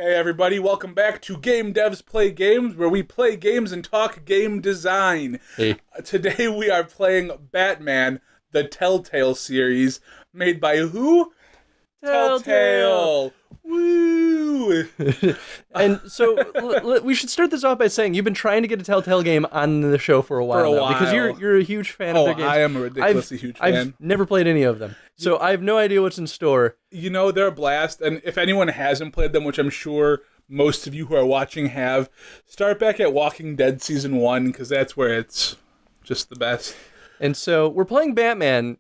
Hey everybody, welcome back to Game Devs Play Games, where we play games and talk game design. Hey. Today we are playing Batman, the Telltale series, made by who? Telltale! Woo! And so we should start this off by saying you've been trying to get a Telltale game on the show for a while now, because you're a huge fan of their games. I am a ridiculously huge fan. I've never played any of them, so I have no idea what's in store. You know, they're a blast, and if anyone hasn't played them, which I'm sure most of you who are watching have, start back at Walking Dead Season 1, because that's where it's just the best. And so we're playing Batman,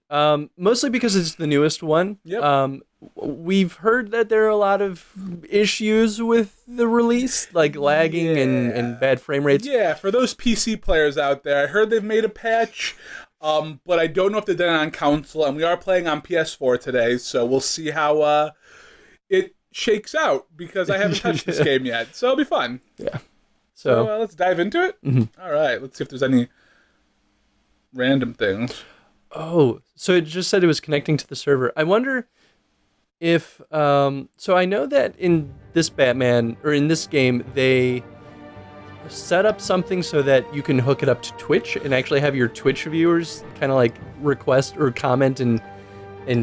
mostly because it's the newest one. Yep. We've heard that there are a lot of issues with the release, like lagging and bad frame rates. Yeah, for those PC players out there, I heard they've made a patch, but I don't know if they've done it on console, and we are playing on PS4 today, so we'll see how it shakes out, because I haven't touched this game yet, so it'll be fun. Yeah. So let's dive into it? Mm-hmm. All right, let's see if there's any random things. Oh, so it just said it was connecting to the server. I wonder if, so I know that in this Batman, or in this game, they set up something so that you can hook it up to Twitch and actually have your Twitch viewers kind of like request or comment and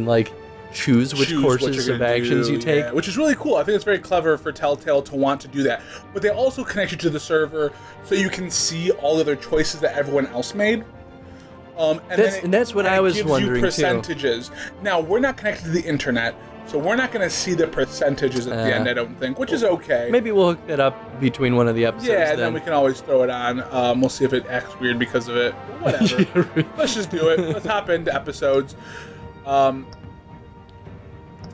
like choose which courses of actions you take. Yeah, which is really cool. I think it's very clever for Telltale to want to do that. But they also connect you to the server so you can see all the other choices that everyone else made. And that's what I was wondering, too. Percentages. Now, we're not connected to the internet, so we're not going to see the percentages at the end, I don't think, which is okay. Maybe we'll hook that up between one of the episodes. Yeah, and then we can always throw it on. We'll see if it acts weird because of it. Whatever. Let's just do it. Let's hop into episodes.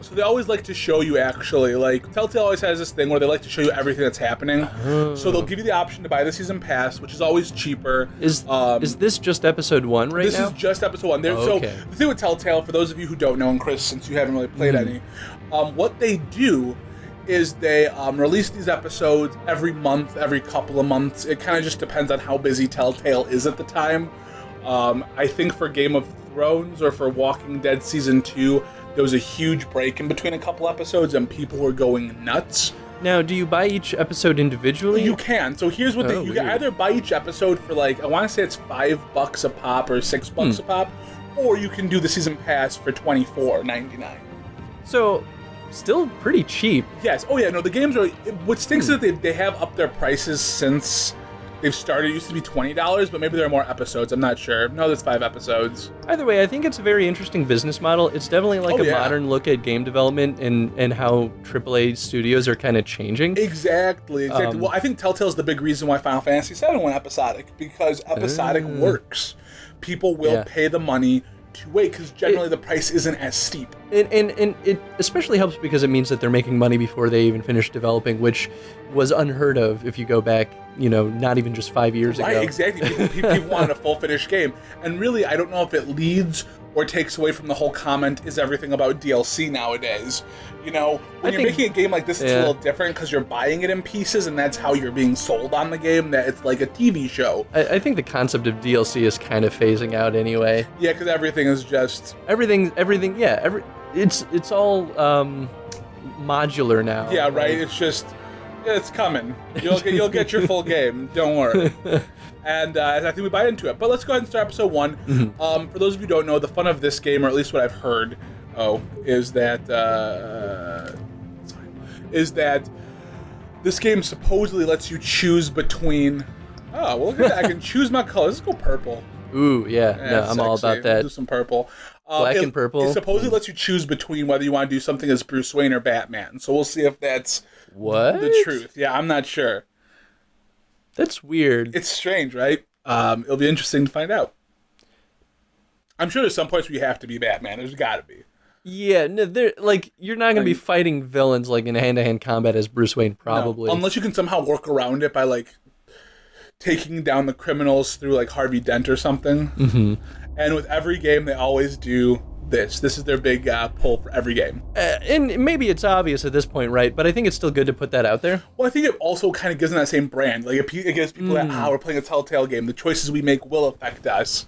So they always like to show you, actually, like, Telltale always has this thing where they like to show you everything that's happening. So they'll give you the option to buy the season pass, which is always cheaper. Is this just episode 1 now? This is just episode 1. So the thing with Telltale, for those of you who don't know, and Chris, since you haven't really played any, what they do is they release these episodes every month, every couple of months. It kind of just depends on how busy Telltale is at the time. I think for Game of Thrones or for Walking Dead Season 2, there was a huge break in between a couple episodes, and people were going nuts. Now, do you buy each episode individually? You can. So here's what you can either buy each episode for, like, I want to say it's $5 a pop or $6 a pop, or you can do the season pass for $24.99. So, still pretty cheap. Yes. Oh yeah. No, the games are. What stinks is that they have upped their prices since they've started. It used to be $20, but maybe there are more episodes. I'm not sure. No, there's 5 episodes. Either way, I think it's a very interesting business model. It's definitely like a modern look at game development and how AAA studios are kind of changing. Exactly. Well, I think Telltale's the big reason why Final Fantasy VII went episodic, because episodic works. People will pay the money to wait, because generally the price isn't as steep. And it especially helps because it means that they're making money before they even finish developing, which was unheard of if you go back, not even just 5 years ago. Right, exactly. People wanted a full finished game. And really, I don't know if it leads or takes away from the whole comment, is everything about DLC nowadays? When you're making a game like this, it's a little different because you're buying it in pieces, and that's how you're being sold on the game, that it's like a TV show. I think the concept of DLC is kind of phasing out anyway. Yeah, because everything is just... Everything, yeah. It's all modular now. Yeah, right? It's just... It's coming. You'll get your full game. Don't worry. And I think we buy into it. But let's go ahead and start episode 1. For those of you who don't know, the fun of this game, or at least what I've heard, is that this game supposedly lets you choose between. Oh, well, look at that! I can choose my color. Let's go purple. Ooh, yeah. No, I'm all about that. We'll do some purple. Black and purple. It supposedly lets you choose between whether you want to do something as Bruce Wayne or Batman. So we'll see if that's the truth. Yeah, I'm not sure. That's weird. It's strange, right? It'll be interesting to find out. I'm sure there's some points where you have to be Batman. There's got to be. Yeah, no, you're not going to be fighting villains like in hand-to-hand combat as Bruce Wayne, probably. No, unless you can somehow work around it by, like, taking down the criminals through, like, Harvey Dent or something. Mm-hmm. And with every game, they always do this. This is their big pull for every game. And maybe it's obvious at this point, right? But I think it's still good to put that out there. Well, I think it also kind of gives them that same brand. Like, it gives people that, we're playing a Telltale game. The choices we make will affect us.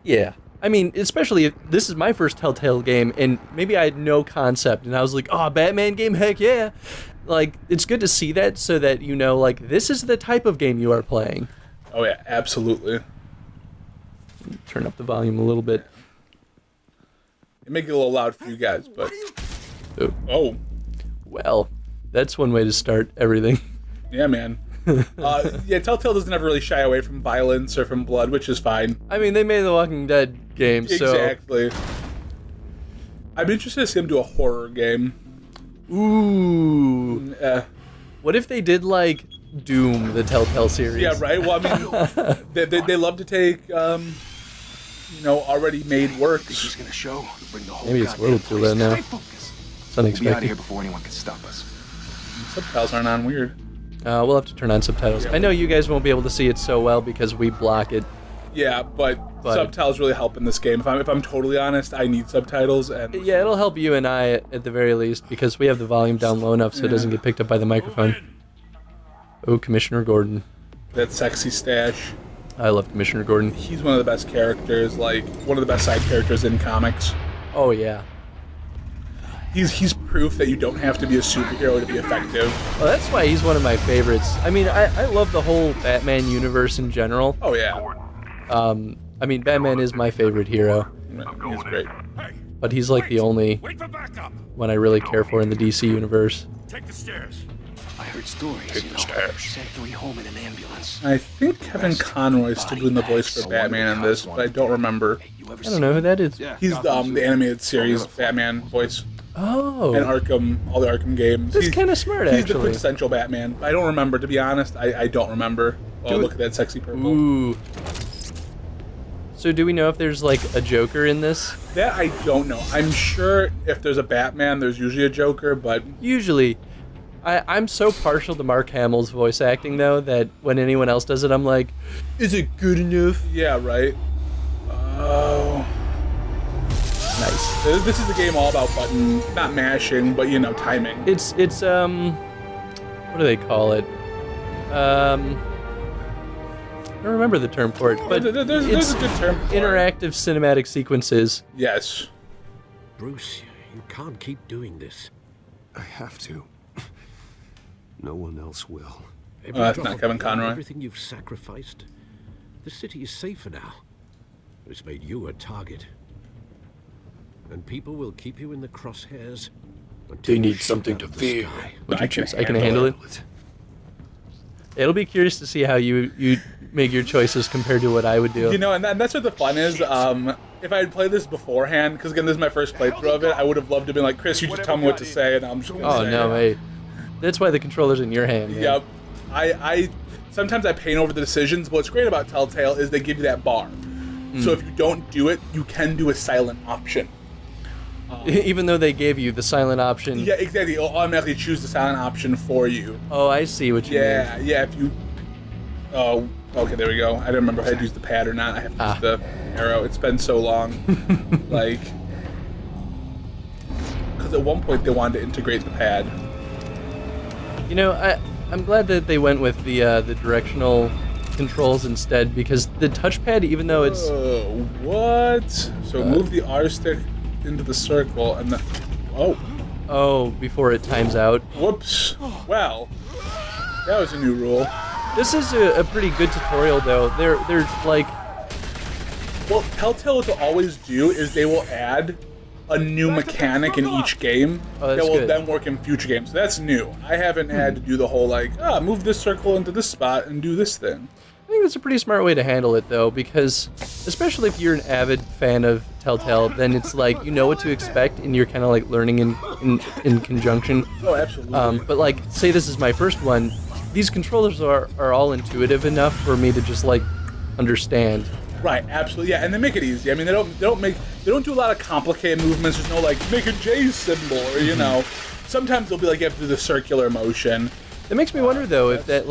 Yeah. I mean, especially if this is my first Telltale game, and maybe I had no concept, and I was like, oh, Batman game, heck yeah. like, it's good to see that so that you know, like, this is the type of game you are playing. Oh yeah, absolutely. Turn up the volume a little bit. It may get a little loud for you guys, but... Oh. Well, that's one way to start everything. Yeah, man. Telltale doesn't ever really shy away from violence or from blood, which is fine. I mean, they made the Walking Dead game, so... Exactly. I'm interested to see them do a horror game. Ooh. What if they did, like, Doom, the Telltale series? Yeah, right? Well, I mean, they love to take, already made works. This is gonna show. Bring the whole Maybe it's a little too late now. It's unexpected. We'll be out of here before anyone can stop us. Subtitles aren't on weird. We'll have to turn on subtitles. I know you guys won't be able to see it so well because we block it. Yeah, but subtitles really help in this game. If I'm totally honest, I need subtitles. And yeah, it'll help you and I at the very least because we have the volume down low enough so it doesn't get picked up by the microphone. Oh, Commissioner Gordon. That sexy stash. I love Commissioner Gordon. He's one of the best characters, like one of the best side characters in comics. Oh yeah. He's proof that you don't have to be a superhero to be effective. Well, that's why he's one of my favorites. I mean, I love the whole Batman universe in general. Oh yeah. I mean, Batman is my favorite hero. He's great. But he's like the only one I really care for in the DC universe. Take the stairs. I heard stories. Sent 3 home in an ambulance. I think Kevin Conroy is still doing the voice for Batman in this, but I don't remember. I don't know who that is. He's the animated series Batman voice. Oh. And Arkham, all the Arkham games. That's kind of smart, actually. He's the quintessential Batman. I don't remember, to be honest. I don't remember. Oh, look at that sexy purple. Ooh. So do we know if there's, like, a Joker in this? That I don't know. I'm sure if there's a Batman, there's usually a Joker, but... Usually. I'm so partial to Mark Hamill's voice acting, though, that when anyone else does it, I'm like, is it good enough? Yeah, right. Oh... Nice. This is a game all about not mashing, but timing. It's what do they call it? I don't remember the term for it, but there's a good term for interactive cinematic sequences. Yes. Bruce, you can't keep doing this. I have to. No one else will. That's not Kevin Conroy. Everything you've sacrificed. The city is safer now. It's made you a target. And people will keep you in the crosshairs until They need something to fear. I can handle it. It'll be curious to see how you make your choices compared to what I would do. And that's what the fun is. If I had played this beforehand, because again, this is my first playthrough of it, I would have loved to be like, Chris, you just tell me what to say, and I'm just going to say. Oh, no, hey. That's why the controller's in your hand, man. Yep. Sometimes I paint over the decisions, but what's great about Telltale is they give you that bar. So if you don't do it, you can do a silent option. Even though they gave you the silent option. Yeah, exactly. It'll automatically choose the silent option for you. Oh, I see what you mean. Yeah, if you... Oh, okay, there we go. I don't remember if I had to use the pad or not. I have to use the arrow. It's been so long. Because at one point they wanted to integrate the pad. I'm glad that they went with the directional controls instead, because the touchpad, even though it's... Oh, what? So move the R stick into the circle and then... Oh, before it times out. Whoops. Well, that was a new rule. This is a pretty good tutorial, though. They're like... Well, Telltale, what they'll always do is they will add a new mechanic in each game that will then work in future games. So that's new. I haven't had to do the whole, move this circle into this spot and do this thing. I think that's a pretty smart way to handle it, though, because especially if you're an avid fan of Telltale, then it's like you know what to expect, and you're kind of like learning in conjunction. Oh, absolutely. But say this is my first one, these controllers are all intuitive enough for me to just understand. Right, absolutely, yeah, and they make it easy. I mean, they don't do a lot of complicated movements. There's no make a J symbol or Sometimes they'll be you have to do the circular motion. It makes me wonder though if that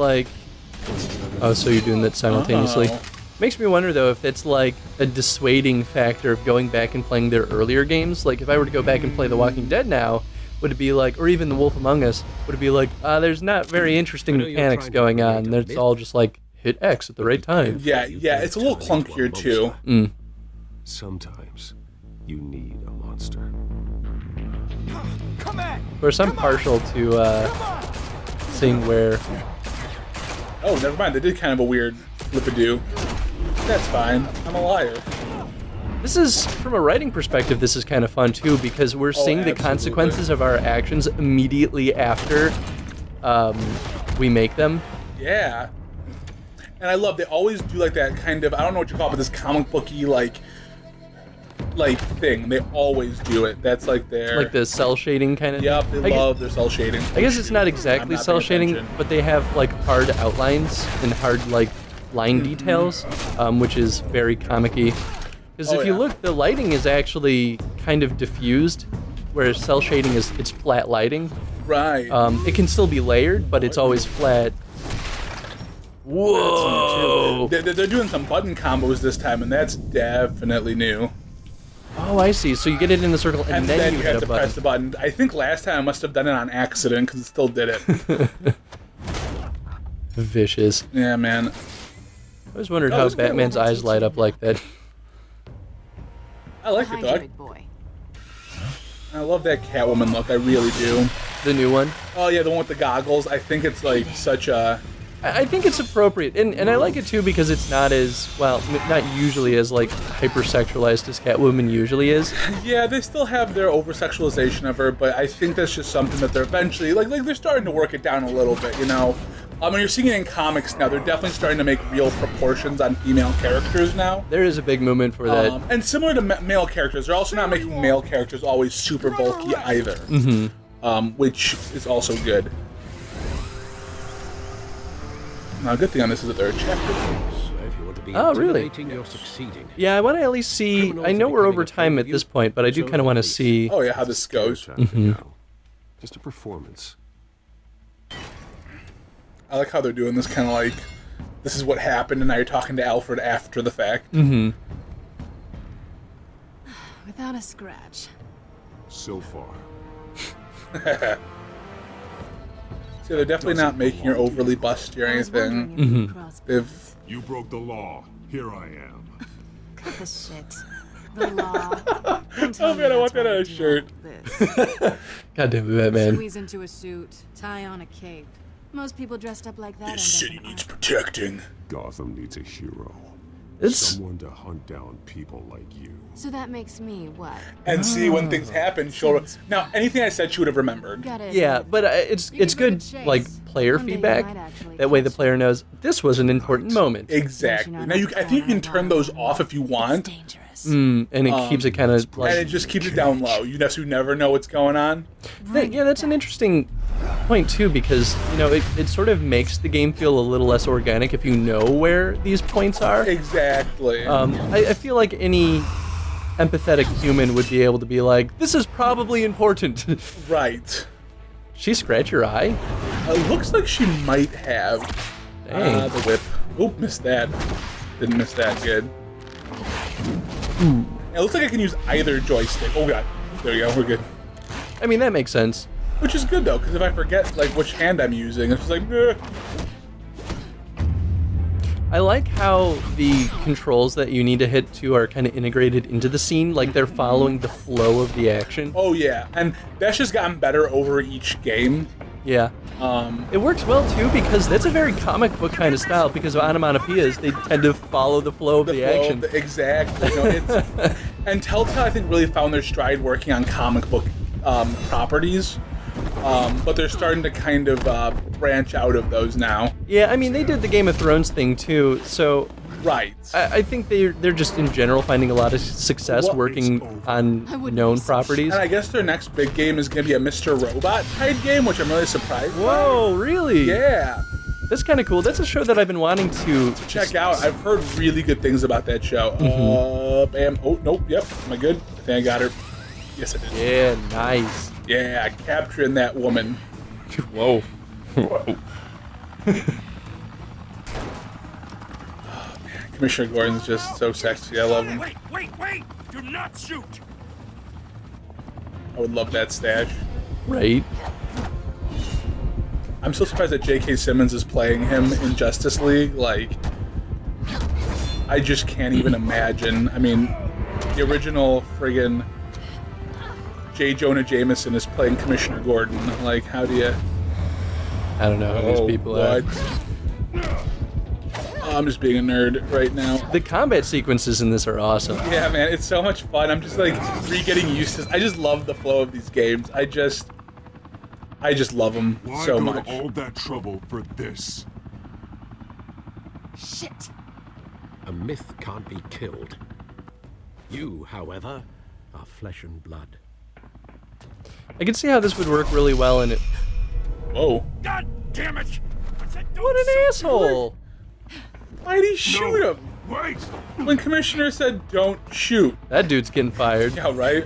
Oh, so you're doing that simultaneously. Oh. Makes me wonder, though, if that's a dissuading factor of going back and playing their earlier games. If I were to go back and play The Walking Dead now, would it be or even The Wolf Among Us, would it be there's not very interesting mechanics going on. It's all just hit X at the right time. Yeah, it's a little clunkier, too. Sometimes you need a monster. Of course, I'm partial to seeing where. Oh, never mind. They did kind of a weird flip-a-do. That's fine. I'm a liar. This is, from a writing perspective, this is kind of fun too, because we're seeing the consequences of our actions immediately after we make them. Yeah. And I love, they always do like that kind of, I don't know what you call it, but this comic booky like thing. They always do it. That's like their... Like the cell shading kind of Yep, thing? they love their cell shading. I guess it's not exactly cell shading, but they have like hard outlines and hard like line details, which is very comic-y. Because if you look, the lighting is actually kind of diffused, whereas cell shading it's flat lighting. Right. It can still be layered, but it's always flat. Whoa! They're doing some button combos this time, and that's definitely new. Oh, I see. So you get it in the circle, and then you hit have to press the button. I think last time I must have done it on accident, because it still did it. Vicious. Yeah, man. I always wondered how Batman's eyes light up like that. I like it, though. I love that Catwoman look. I really do. The new one? Oh, yeah, the one with the goggles. I think it's, like, such a... I think it's appropriate, and I like it too because it's not as, well, not usually as like hypersexualized as Catwoman usually is. Yeah, they still have their over-sexualization of her, but I think that's just something that they're eventually, like they're starting to work it down a little bit, you know? I mean, you're seeing it in comics now. They're definitely starting to make real proportions on female characters now. There is a big movement for that. And similar to male characters, they're also not making male characters always super bulky either, which is also good. Now, a good thing on this is that there are chapters. Oh, really? Yeah, I want to at least see. I know we're over time at this point, but I do kind of want to see. Oh yeah, how this goes. Just a performance. I like how they're doing this kind of like, this is what happened, and now you're talking to Alfred after the fact. Without a scratch. So far. So they're definitely not making her overly busty or anything. They've... You broke the law. Here I am. Cut the shit. The law. Oh man, I want that on a shirt. God damn it, Batman. Squeeze into a suit, tie on a cape. Most people dressed up like that. This city needs protecting. Gotham needs a hero. It's... Someone to hunt down people like you. So that makes me what? And see, when things happen, she'll... Now, anything I said, she would have remembered. Yeah, but it's good, like, player feedback. That way the player knows this was an important moment. Exactly. Now, I think you can turn those off if you want. And it keeps it kind of like... And it just keeps it down low. You never know what's going on. Yeah, that's an interesting point, too, because, you know, it sort of makes the game feel a little less organic if you know where these points are. Exactly. I feel like any empathetic human would be able to be like, this is probably important. Right. She scratch your eye? It looks like she might have. Dang. The whip. Oop, missed that. Didn't miss that good. It looks like I can use either joystick. Oh god. There we go, we're good. I mean, that makes sense. Which is good though, because if I forget like which hand I'm using, it's just like, nah. I like how the controls that you need to hit to are kind of integrated into the scene, like they're following the flow of the action. Oh yeah, and that's just gotten better over each game. Yeah. It works well too because that's a very comic book kind of style because of onomatopoeias. They tend to follow the flow of the action. Exactly. You know, and Telltale, I think, really found their stride working on comic book properties. But they're starting to kind of branch out of those now. Yeah, I mean, they did the Game of Thrones thing too, so... Right. I think they're just in general finding a lot of success working on known properties. And I guess their next big game is going to be a Mr. Robot type game, which I'm really surprised Whoa, really? Yeah. That's kind of cool. That's a show that I've been wanting to check out. I've heard really good things about that show. Oh, nope, yep. Am I good? I think I got her. Yes, I did. Yeah, nice. Yeah, capturing that woman. Whoa. Whoa. Oh, man. Commissioner Gordon's just so sexy. I love him. Wait! Do not shoot! I would love that stash. Right. I'm so surprised that J.K. Simmons is playing him in Justice League. Like, I just can't even imagine. I mean, the original friggin' J. Jonah Jameson is playing Commissioner Gordon. Like, how do you... I don't know who these people are. I'm just being a nerd right now. The combat sequences in this are awesome. Yeah, man, it's so much fun. I'm just like getting used to this. I just love the flow of these games. I just love them so much. Why go to all that trouble for this? Shit. A myth can't be killed. You, however, are flesh and blood. I can see how this would work really well in it. Whoa. God damn it! I said don't What an shoot. asshole! Why'd he shoot him? Wait! When Commissioner said don't shoot. That dude's getting fired. Yeah, right?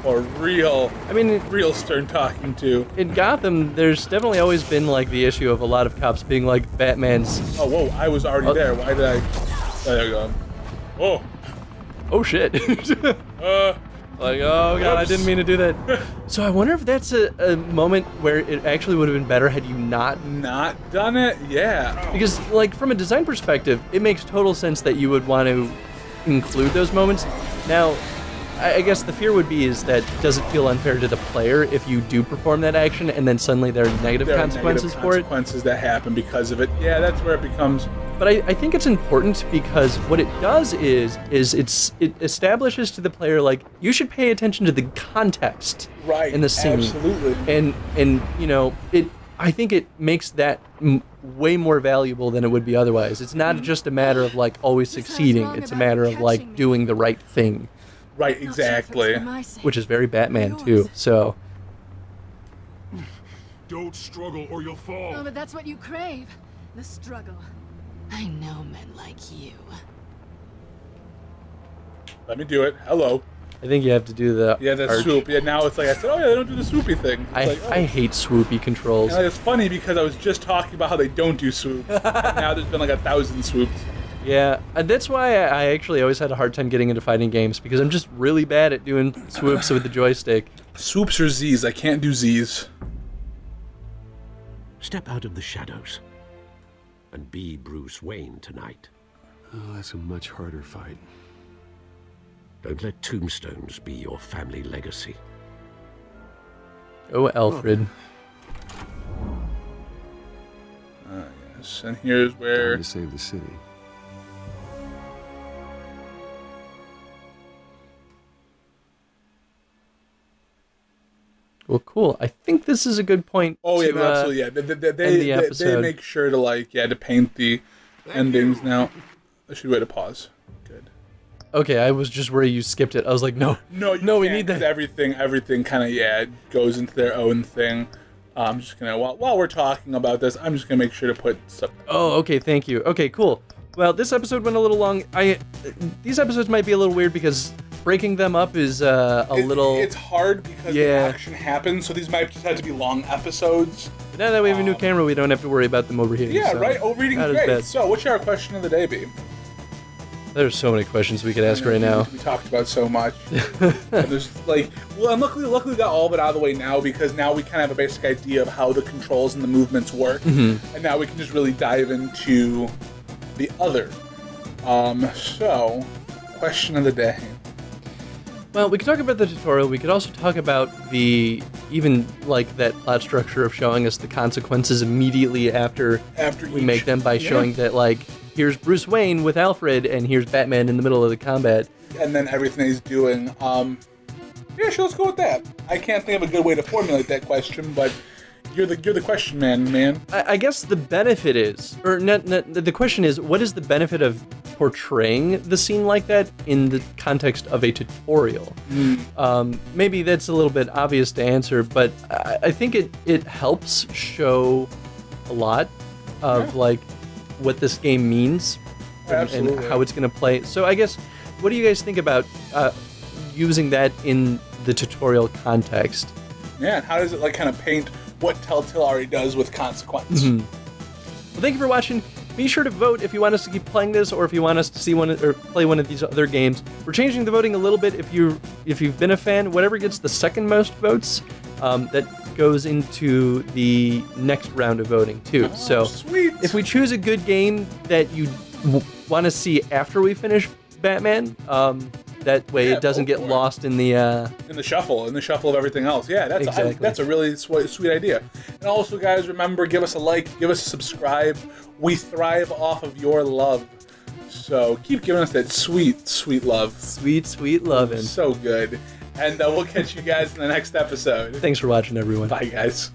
Or real stern talking to. In Gotham, there's definitely always been like the issue of a lot of cops being like Batman's. Oh, whoa, I was already there. Why did I... There you go. Oh. Oh shit. Like, oh god, I didn't mean to do that. So I wonder if that's a moment where it actually would have been better had you not done it? Yeah. Because, like, from a design perspective, it makes total sense that you would want to include those moments. Now, I guess the fear would be is that does it feel unfair to the player if you do perform that action and then suddenly there are negative consequences for it? Consequences that happen because of it. Yeah, that's where it becomes... But I think it's important because what it does is it establishes to the player, like, you should pay attention to the context in the scene. Absolutely. And you know, I think it makes that way more valuable than it would be otherwise. It's not just a matter of, like, always succeeding. It's a matter of, like, doing the right thing. Right, exactly. Which is very Batman, too, so... Don't struggle or you'll fall. Oh, but that's what you crave. The struggle. I know men like you. Let me do it. Hello. I think you have to do the arch. Swoop. Yeah, now it's like, I said, oh yeah, they don't do the swoopy thing. I hate swoopy controls. And it's funny because I was just talking about how they don't do swoops. Now there's been like 1,000 swoops. Yeah, that's why I actually always had a hard time getting into fighting games, because I'm just really bad at doing swoops with the joystick. Swoops or Z's? I can't do Z's. Step out of the shadows and be Bruce Wayne tonight. Oh, that's a much harder fight. Don't let tombstones be your family legacy. Oh, Alfred. Yes, and here's where... Time to save the city. Well, cool. I think this is a good point. Oh yeah, to, absolutely. Yeah, they make sure to to paint the endings. Now, I should wait to pause. Good. Okay, I was just worried you skipped it. I was like, no, we need that. Everything kind of goes into their own thing. I'm just gonna while we're talking about this, I'm just gonna make sure to put stuff. Oh, okay, thank you. Okay, cool. Well, this episode went a little long. These episodes might be a little weird because breaking them up is little... It's hard because the action happens, so these might just have to be long episodes. But now that we have a new camera, we don't have to worry about them overheating. Yeah, so right? Overheating is great. So, what should our question of the day be? There's so many questions we could ask right now. We talked about so much. There's and luckily we got all of it out of the way now, because now we kind of have a basic idea of how the controls and the movements work. Mm-hmm. And now we can just really dive into the other. So, question of the day. Well, we could talk about the tutorial. We could also talk about that plot structure of showing us the consequences immediately after we make them by showing that, like, here's Bruce Wayne with Alfred and here's Batman in the middle of the combat. And then everything he's doing. Yeah, sure, let's go with that. I can't think of a good way to formulate that question, but you're the question man. I guess the benefit is, the question is, what is the benefit of portraying the scene like that in the context of a tutorial? Maybe that's a little bit obvious to answer, but I think it helps show a lot of like what this game means and how it's going to play. So I guess, what do you guys think about using that in the tutorial context? Yeah, and how does it like kind of paint what Telltale already does with consequence? Mm-hmm. Well, thank you for watching. Be sure to vote if you want us to keep playing this, or if you want us to see play one of these other games. We're changing the voting a little bit. If you've been a fan, whatever gets the second most votes, that goes into the next round of voting too. So sweet. If we choose a good game that you want to see after we finish Batman, That way it doesn't get lost in the shuffle of everything else. Yeah, that's a really sweet idea. And also, guys, remember, give us a like, give us a subscribe. We thrive off of your love. So keep giving us that sweet love. Sweet loving. So good. And we'll catch you guys in the next episode. Thanks for watching, everyone. Bye, guys.